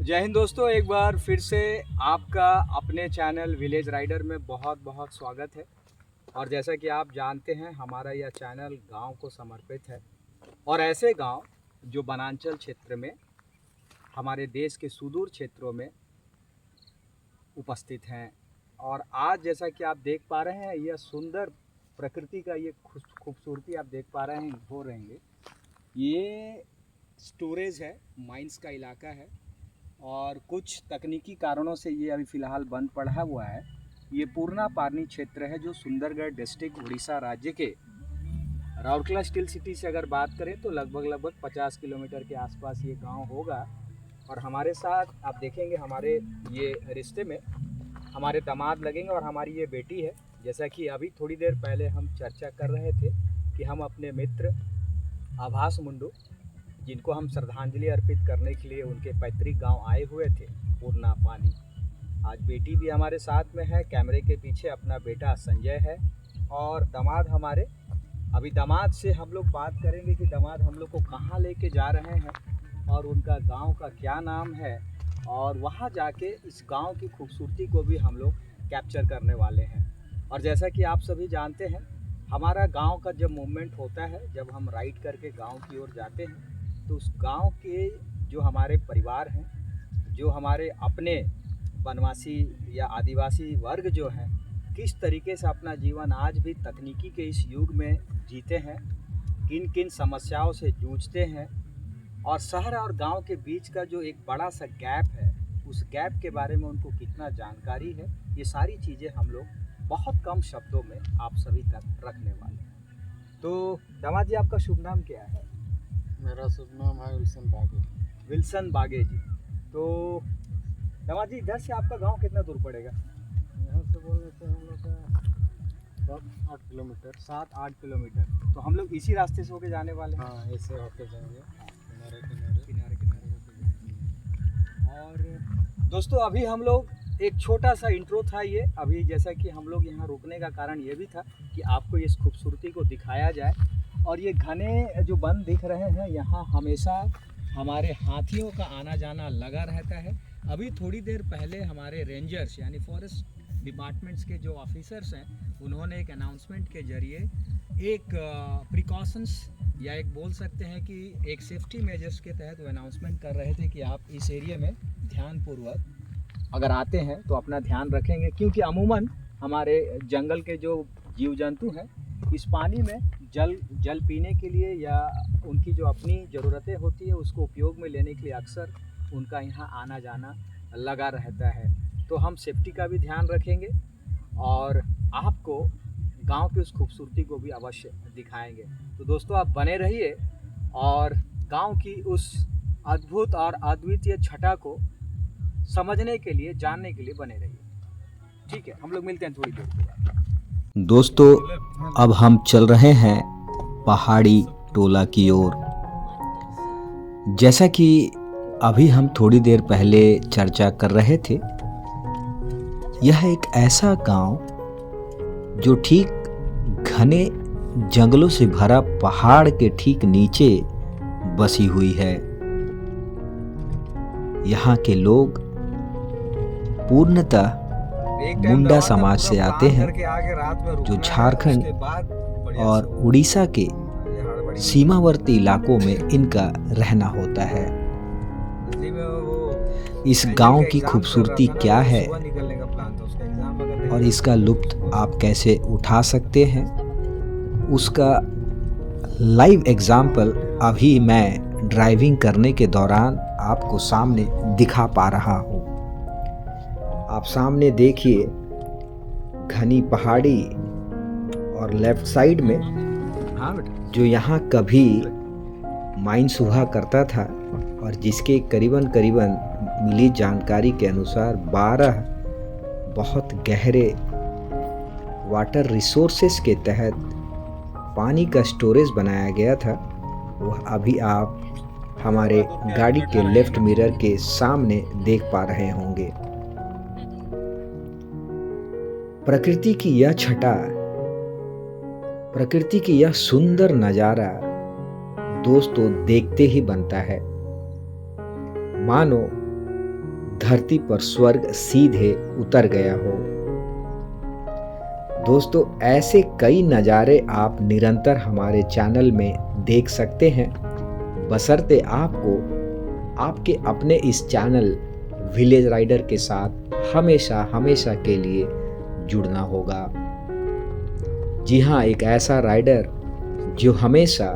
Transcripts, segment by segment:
जय हिंद दोस्तों, एक बार फिर से आपका अपने चैनल विलेज राइडर में बहुत बहुत स्वागत है। और जैसा कि आप जानते हैं, हमारा यह चैनल गांव को समर्पित है और ऐसे गांव जो वनांचल क्षेत्र में, हमारे देश के सुदूर क्षेत्रों में उपस्थित हैं। और आज जैसा कि आप देख पा रहे हैं, यह सुंदर प्रकृति का ये खूबसूरती आप देख पा रहे हैं, हो रहेंगे। ये स्टोरेज है, माइंस का इलाका है और कुछ तकनीकी कारणों से ये अभी फ़िलहाल बंद पड़ा हुआ है। ये पूर्णा पारनी क्षेत्र है जो सुंदरगढ़ डिस्ट्रिक्ट उड़ीसा राज्य के राउरकेला स्टील सिटी से अगर बात करें तो लगभग 50 किलोमीटर के आसपास ये गांव होगा। और हमारे साथ आप देखेंगे, हमारे ये रिश्ते में हमारे दामाद लगेंगे और हमारी ये बेटी है। जैसा कि अभी थोड़ी देर पहले हम चर्चा कर रहे थे कि हम अपने मित्र आभास मुंडू, जिनको हम श्रद्धांजलि अर्पित करने के लिए उनके पैतृक गांव आए हुए थे पूर्णा पानी। आज बेटी भी हमारे साथ में है, कैमरे के पीछे अपना बेटा संजय है और दामाद हमारे। अभी दामाद से हम लोग बात करेंगे कि दामाद हम लोग को कहाँ लेके जा रहे हैं और उनका गांव का क्या नाम है, और वहाँ जाके इस गांव की खूबसूरती को भी हम लोग कैप्चर करने वाले हैं। और जैसा कि आप सभी जानते हैं, हमारा गांव का जब मूवमेंट होता है, जब हम राइड करके गांव की ओर जाते हैं, तो उस गांव के जो हमारे परिवार हैं, जो हमारे अपने वनवासी या आदिवासी वर्ग जो हैं, किस तरीके से अपना जीवन आज भी तकनीकी के इस युग में जीते हैं, किन किन समस्याओं से जूझते हैं, और शहर और गांव के बीच का जो एक बड़ा सा गैप है, उस गैप के बारे में उनको कितना जानकारी है, ये सारी चीज़ें हम लोग बहुत कम शब्दों में आप सभी तक रखने वाले हैं। तो दामाद जी, आपका शुभ नाम क्या है? मेरा शुभ नाम है विल्सन बागे। विल्सन बागे जी। तो दामाद जी, इधर से आपका गांव कितना दूर पड़ेगा? यहाँ से बोलने से हम लोग का 7-8 किलोमीटर। 7-8 किलोमीटर। तो हम लोग इसी रास्ते से होके जाने वाले हैं। हाँ, ऐसे होके जाएंगे, किनारे किनारे किनारे होके जाएंगे। और दोस्तों, अभी हम लोग एक छोटा सा इंट्रो था ये। अभी जैसा कि हम लोग यहाँ रुकने का कारण ये भी था कि आपको इस खूबसूरती को दिखाया जाए। और ये घने जो वन दिख रहे हैं, यहाँ हमेशा हमारे हाथियों का आना जाना लगा रहता है। अभी थोड़ी देर पहले हमारे रेंजर्स यानी फॉरेस्ट डिपार्टमेंट्स के जो ऑफिसर्स हैं, उन्होंने एक अनाउंसमेंट के जरिए एक प्रिकॉशंस या एक बोल सकते हैं कि एक सेफ्टी मेजर्स के तहत वो अनाउंसमेंट कर रहे थे कि आप इस एरिया में ध्यानपूर्वक अगर आते हैं तो अपना ध्यान रखेंगे, क्योंकि अमूमन हमारे जंगल के जो जीव जंतु हैं इस पानी में जल पीने के लिए या उनकी जो अपनी ज़रूरतें होती है उसको उपयोग में लेने के लिए अक्सर उनका यहाँ आना जाना लगा रहता है। तो हम सेफ्टी का भी ध्यान रखेंगे और आपको गांव की उस खूबसूरती को भी अवश्य दिखाएंगे। तो दोस्तों, आप बने रहिए और गांव की उस अद्भुत और अद्वितीय छटा को समझने के लिए, जानने के लिए बने रहिए। ठीक है, हम लोग मिलते हैं थोड़ी देर के बाद। दोस्तों, अब हम चल रहे हैं पहाड़ी टोला की ओर। जैसा कि अभी हम थोड़ी देर पहले चर्चा कर रहे थे, यह एक ऐसा गांव जो ठीक घने जंगलों से भरा पहाड़ के ठीक नीचे बसी हुई है। यहाँ के लोग पूर्णतः मुंडा समाज से आते हैं, जो झारखंड और उड़ीसा के सीमावर्ती इलाकों में इनका रहना होता है। इस गांव की खूबसूरती क्या है और इसका लुत्फ आप कैसे उठा सकते हैं, उसका लाइव एग्जाम्पल अभी मैं ड्राइविंग करने के दौरान आपको सामने दिखा पा रहा हूँ। आप सामने देखिए घनी पहाड़ी और लेफ्ट साइड में जो यहाँ कभी माइंस हुआ करता था और जिसके करीबन मिली जानकारी के अनुसार 12 बहुत गहरे वाटर रिसोर्सेस के तहत पानी का स्टोरेज बनाया गया था। वह अभी आप हमारे गाड़ी के लेफ्ट मिरर के सामने देख पा रहे होंगे। प्रकृति की यह छटा, प्रकृति की यह सुंदर नज़ारा दोस्तों देखते ही बनता है। मानो धरती पर स्वर्ग सीधे उतर गया हो। दोस्तों, ऐसे कई नज़ारे आप निरंतर हमारे चैनल में देख सकते हैं, बशर्ते आपको आपके अपने इस चैनल विलेज राइडर के साथ हमेशा हमेशा के लिए जुड़ना होगा। जी हाँ, एक ऐसा राइडर जो हमेशा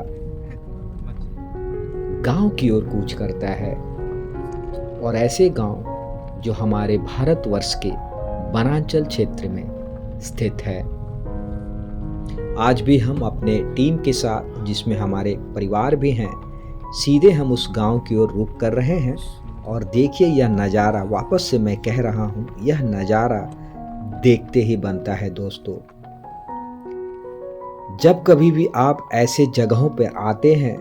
गांव की ओर कूच करता है, और ऐसे गांव जो हमारे भारतवर्ष के वनांचल क्षेत्र में स्थित है। आज भी हम अपने टीम के साथ, जिसमें हमारे परिवार भी हैं, सीधे हम उस गांव की ओर रुख कर रहे हैं। और देखिए यह नज़ारा, वापस से मैं कह रहा हूँ, यह नज़ारा देखते ही बनता है दोस्तों। जब कभी भी आप ऐसे जगहों पर आते हैं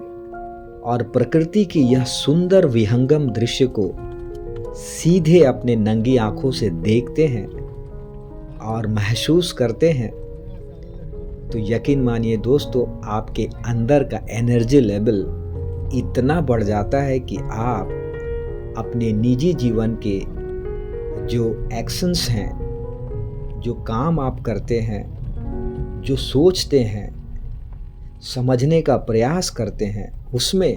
और प्रकृति की यह सुंदर विहंगम दृश्य को सीधे अपने नंगी आंखों से देखते हैं और महसूस करते हैं, तो यकीन मानिए दोस्तों, आपके अंदर का एनर्जी लेवल इतना बढ़ जाता है कि आप अपने निजी जीवन के जो एक्शंस हैं, जो काम आप करते हैं, जो सोचते हैं, समझने का प्रयास करते हैं, उसमें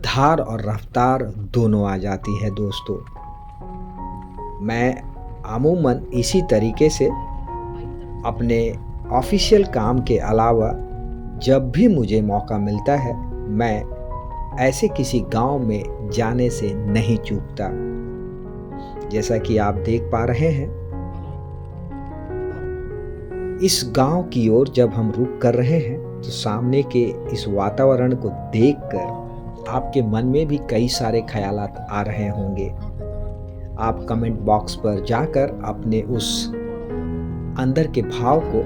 धार और रफ्तार दोनों आ जाती है दोस्तों। मैं अमूमन इसी तरीके से अपने ऑफिशियल काम के अलावा जब भी मुझे मौका मिलता है, मैं ऐसे किसी गांव में जाने से नहीं चूकता। जैसा कि आप देख पा रहे हैं, इस गांव की ओर जब हम रुख कर रहे हैं, तो सामने के इस वातावरण को देखकर आपके मन में भी कई सारे ख्यालात आ रहे होंगे। आप कमेंट बॉक्स पर जाकर अपने उस अंदर के भाव को,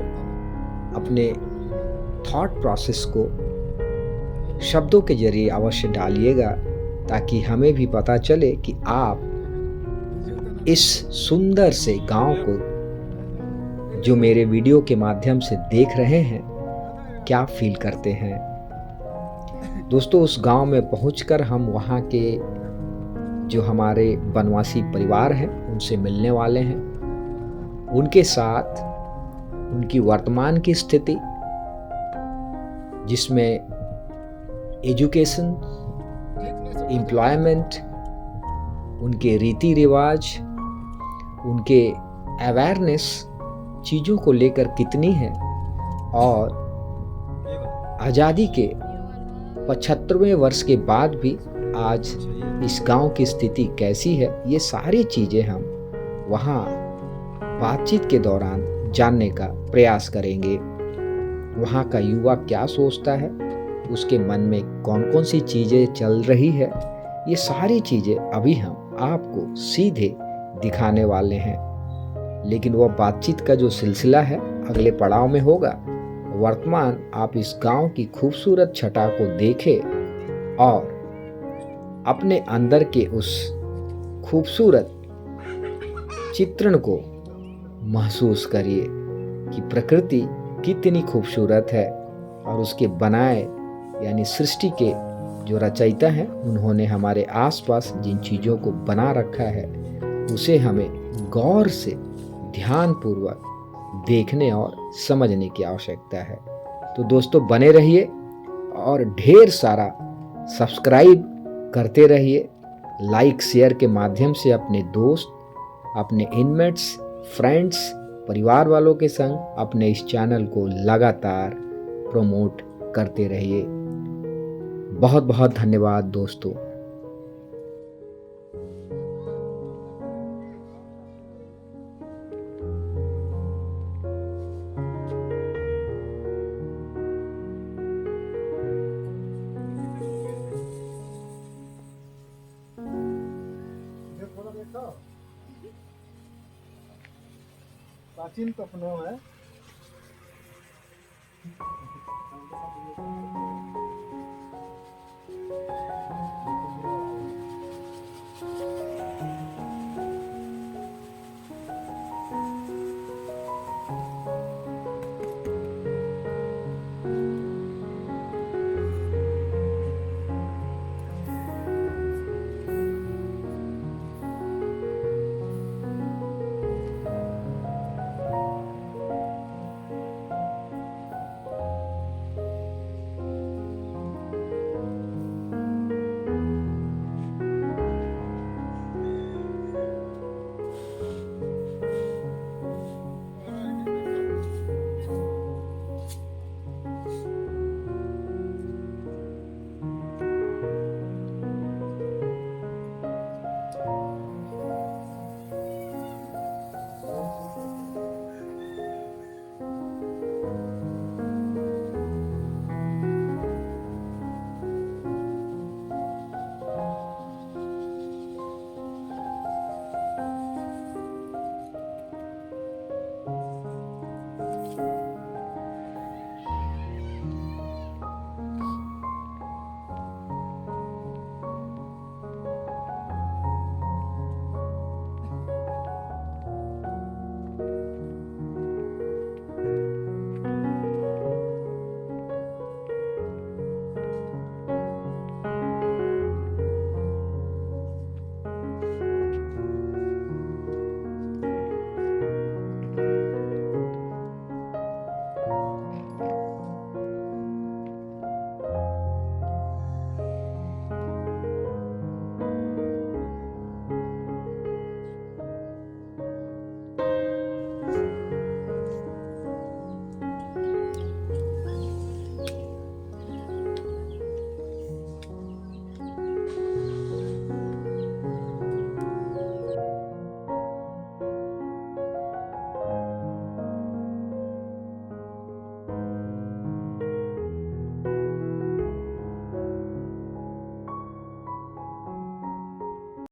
अपने थॉट प्रोसेस को शब्दों के जरिए अवश्य डालिएगा, ताकि हमें भी पता चले कि आप इस सुंदर से गांव को जो मेरे वीडियो के माध्यम से देख रहे हैं, क्या फील करते हैं। दोस्तों, उस गांव में पहुंचकर हम वहां के जो हमारे वनवासी परिवार हैं उनसे मिलने वाले हैं, उनके साथ उनकी वर्तमान की स्थिति, जिसमें एजुकेशन, एम्प्लॉयमेंट, उनके रीति रिवाज, उनके अवेयरनेस चीज़ों को लेकर कितनी है, और आज़ादी के 75वें वर्ष के बाद भी आज इस गांव की स्थिति कैसी है, ये सारी चीज़ें हम वहाँ बातचीत के दौरान जानने का प्रयास करेंगे। वहाँ का युवा क्या सोचता है, उसके मन में कौन कौन सी चीज़ें चल रही है, ये सारी चीज़ें अभी हम आपको सीधे दिखाने वाले हैं। लेकिन वह बातचीत का जो सिलसिला है अगले पड़ाव में होगा। वर्तमान आप इस गांव की खूबसूरत छटा को देखें और अपने अंदर के उस खूबसूरत चित्रण को महसूस करिए कि प्रकृति कितनी खूबसूरत है, और उसके बनाए यानी सृष्टि के जो रचयिता हैं, उन्होंने हमारे आसपास जिन चीज़ों को बना रखा है, उसे हमें गौर से ध्यानपूर्वक देखने और समझने की आवश्यकता है। तो दोस्तों, बने रहिए और ढेर सारा सब्सक्राइब करते रहिए। लाइक शेयर के माध्यम से अपने दोस्त, अपने इनमेट्स, फ्रेंड्स, परिवार वालों के संग अपने इस चैनल को लगातार प्रमोट करते रहिए। बहुत बहुत धन्यवाद दोस्तों। प्राचीन तपना है।